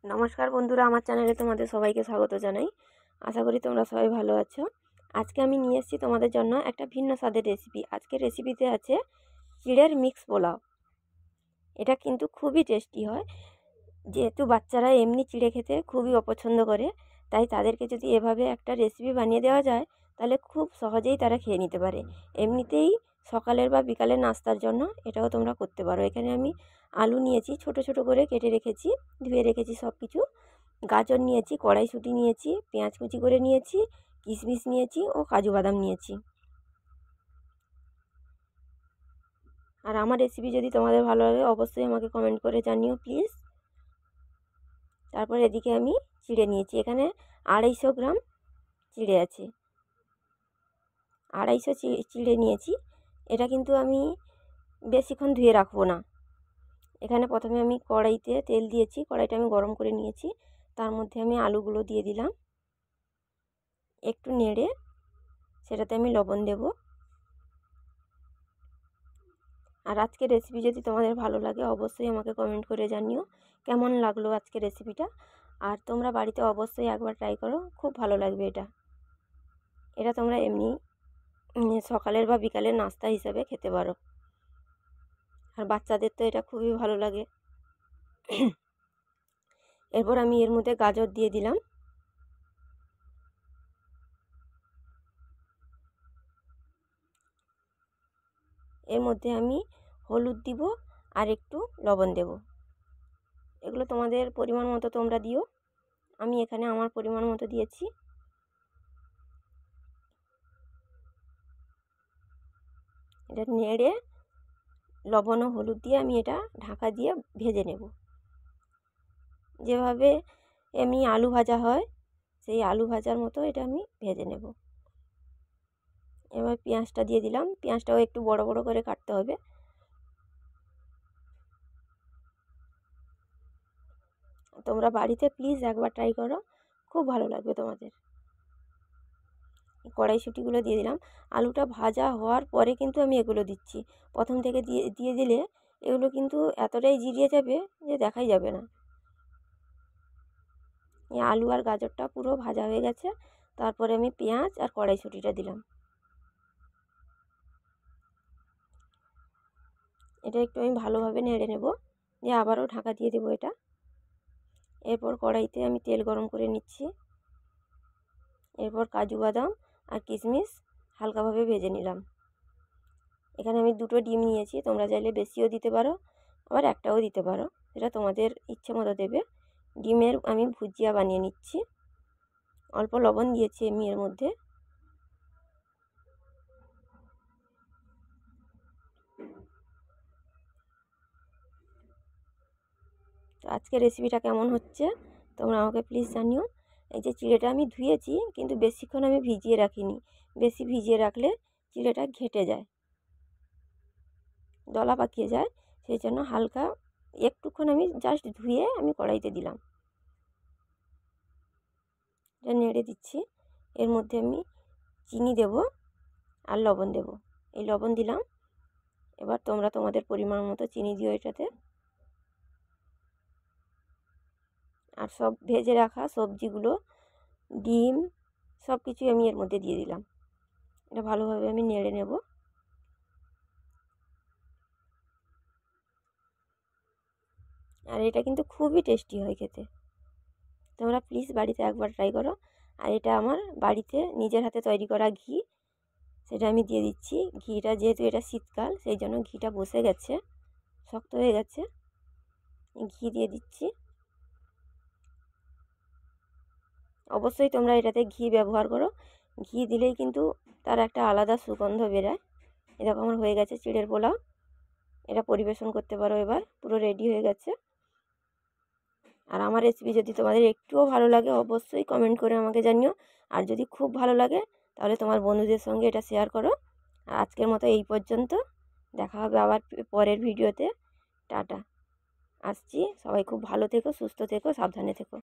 নমস্কার বন্ধুরা, আমার চ্যানেলে তোমাদের সবাইকে স্বাগত জানাই। আশা করি তোমরা সবাই ভালো আছো। আজকে আমি নিয়ে এসেছি তোমাদের জন্য একটা ভিন্ন স্বাদের রেসিপি। আজকের রেসিপিতে আছে চিড়ের মিক্স পোলাও। এটা কিন্তু খুবই টেস্টি হয়। যেহেতু বাচ্চারা এমনি চিড়ে খেতে খুবই অপছন্দ করে, তাই তাদেরকে যদি এভাবে একটা রেসিপি বানিয়ে দেওয়া যায় তাহলে খুব সহজেই তারা খেয়ে নিতে পারে। এমনিতেই সকালের বা বিকালের নাস্তার জন্য এটাও তোমরা করতে পারো। এখানে আমি আলু নিয়েছি, ছোট ছোট করে কেটে রেখেছি, ধুয়ে রেখেছি সব কিছু। গাজর নিয়েছি, কড়াইশুঁটি নিয়েছি, পেঁয়াজ কুচি করে নিয়েছি, কিশমিশ নিয়েছি ও কাজু বাদাম নিয়েছি। আর আমার রেসিপি যদি তোমাদের ভালো লাগে অবশ্যই আমাকে কমেন্ট করে জানিও প্লিজ। তারপর এদিকে আমি চিড়ে নিয়েছি, এখানে 250 গ্রাম চিড়ে আছে। 250 চিড়ে নিয়েছি। এটা কিন্তু আমি বেশিক্ষণ ধুয়ে রাখবো না। এখানে প্রথমে আমি কড়াইতে তেল দিয়েছি, কড়াইটা আমি গরম করে নিয়েছি। তার মধ্যে আমি আলুগুলো দিয়ে দিলাম, একটু নেড়ে সেটাতে আমি লবণ দেব। আর আজকের রেসিপি যদি তোমাদের ভালো লাগে অবশ্যই আমাকে কমেন্ট করে জানিও কেমন লাগলো আজকের রেসিপিটা। আর তোমরা বাড়িতে অবশ্যই একবার ট্রাই করো, খুব ভালো লাগবে এটা। এটা তোমরা এমনি সকালের বা বিকালের নাস্তা হিসেবে খেতে পারো। আর বাচ্চাদের তো এটা খুবই ভালো লাগে। এরপর আমি এর মধ্যে গাজর দিয়ে দিলাম। এর মধ্যে আমি হলুদ দিব আর একটু লবণ দেব। এগুলো তোমাদের পরিমাণ মতো তোমরা দিও। আমি এখানে আমার পরিমাণ মতো দিয়েছি। এটা নেড়ে লবণ ও হলুদ দিয়ে আমি এটা ঢাকা দিয়ে ভেজে নেব। যেভাবে এমনি আলু ভাজা হয় সেই আলু ভাজার মতো এটা আমি ভেজে নেব। এবার পেঁয়াজটা দিয়ে দিলাম, পেঁয়াজটাও একটু বড় বড় করে কাটতে হবে। তোমরা বাড়িতে প্লিজ একবার ট্রাই করো, খুব ভালো লাগবে তোমাদের। কড়াইশুঁটিগুলো দিয়ে দিলাম। আলুটা ভাজা হওয়ার পরে কিন্তু আমি এগুলো দিচ্ছি। প্রথম থেকে দিয়ে দিলে এগুলো কিন্তু এতটাই জিরিয়ে যাবে যে দেখাই যাবে না। এই আলু আর গাজরটা পুরো ভাজা হয়ে গেছে। তারপরে আমি পেঁয়াজ আর কড়াইশুঁটিটা দিলাম। এটা একটু আমি ভালোভাবে নেড়ে নেব, দিয়ে আবারও ঢাকা দিয়ে দেবো এটা। এরপর কড়াইতে আমি তেল গরম করে নিচ্ছি। এরপর কাজু বাদাম আর কিশমিশ হালকাভাবে ভেজে নিলাম। এখানে আমি 2টো ডিম নিয়েছি, তোমরা চাইলে বেশিও দিতে পারো, আবার একটাও দিতে পারো, এটা তোমাদের ইচ্ছে মতো দেবে। ডিমের আমি ভুজিয়া বানিয়ে নিচ্ছি। অল্প লবণ দিয়েছি আমি এর মধ্যে। তো আজকের রেসিপিটা কেমন হচ্ছে তোমরা আমাকে প্লিজ জানিও। এই যে চিড়েটা আমি ধুয়েছি কিন্তু বেশিক্ষণ আমি ভিজিয়ে রাখিনি। বেশি ভিজিয়ে রাখলে চিড়েটা ঘেঁটে যায়, দলা পাকিয়ে যায়। সেই জন্য হালকা একটুক্ষণ আমি জাস্ট ধুয়ে আমি কড়াইতে দিলাম। এটা নেড়ে দিচ্ছি। এর মধ্যে আমি চিনি দেব আর লবণ দেব। এই লবণ দিলাম। এবার তোমরা তোমাদের পরিমাণ মতো চিনি দিও এটাতে। আর সব ভেজে রাখা সবজিগুলো, ডিম, সব কিছুই আমি এর মধ্যে দিয়ে দিলাম। এটা ভালোভাবে আমি নেড়ে নেব। আর এটা কিন্তু খুবই টেস্টি হয় খেতে। তোমরা প্লিজ বাড়িতে একবার ট্রাই করো। আর এটা আমার বাড়িতে নিজের হাতে তৈরি করা ঘি, সেটা আমি দিয়ে দিচ্ছি। ঘিটা যেহেতু এটা শীতকাল সেই জন্য ঘিটা বসে গেছে, শক্ত হয়ে গেছে, ঘি দিয়ে দিচ্ছি। অবশ্যই তোমরা এটাতে ঘি ব্যবহার করো। ঘি দিলেই কিন্তু তার একটা আলাদা সুগন্ধ বেরোয়। এরকম আমার হয়ে গেছে চিড়ের পোলাও। এটা পরিবেশন করতে পারো, এবার পুরো রেডি হয়ে গেছে। আর আমার রেসিপি যদি তোমাদের একটুও ভালো লাগে অবশ্যই কমেন্ট করে আমাকে জানিও। আর যদি খুব ভালো লাগে তাহলে তোমার বন্ধুদের সঙ্গে এটা শেয়ার করো। আর আজকের মতো এই পর্যন্ত, দেখা হবে আবার পরের ভিডিওতে। টাটা, আসছি। সবাই খুব ভালো থেকো, সুস্থ থেকো, সাবধানে থেকো।